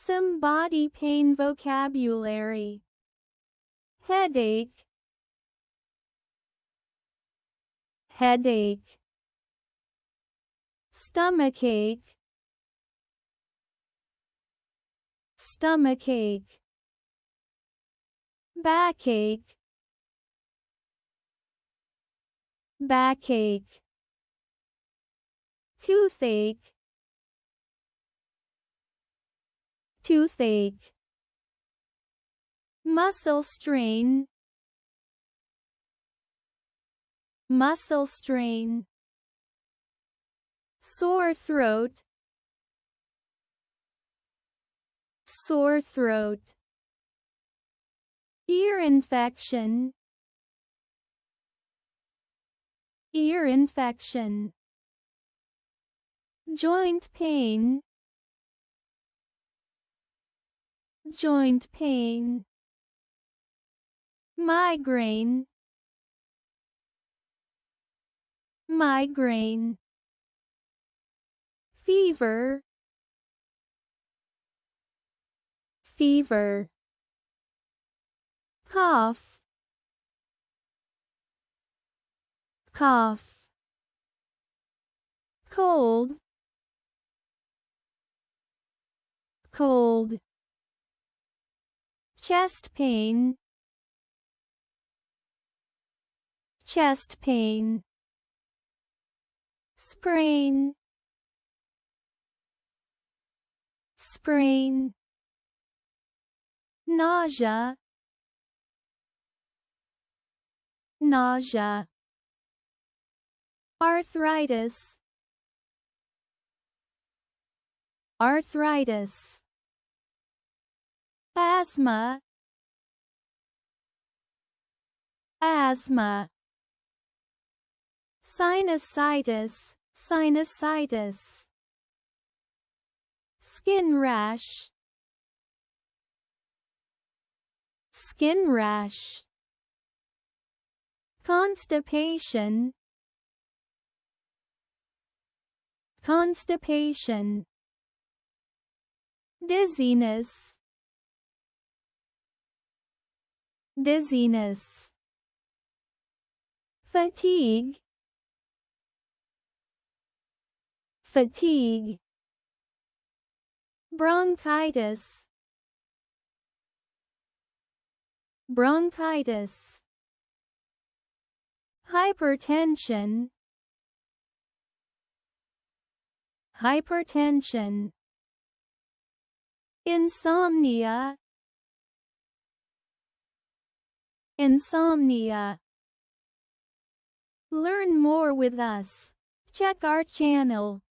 Some body pain vocabulary. Headache, headache. Stomachache, stomachache. Backache, backache. Toothache, toothache. Muscle strain, muscle strain. Sore throat, sore throat. Ear infection, ear infection. Joint pain, joint pain. Migraine, migraine. Fever, fever. Cough, cough. Cold, cold. Chest pain, chest pain. Sprain, sprain. Nausea, nausea. Arthritis, arthritis. Asthma, asthma. Sinusitis, sinusitis. Skin rash, skin rash. Constipation, constipation. Dizziness, dizziness. Fatigue, fatigue. Bronchitis, bronchitis. Hypertension, hypertension. Insomnia, insomnia. Learn more with us. Check our channel.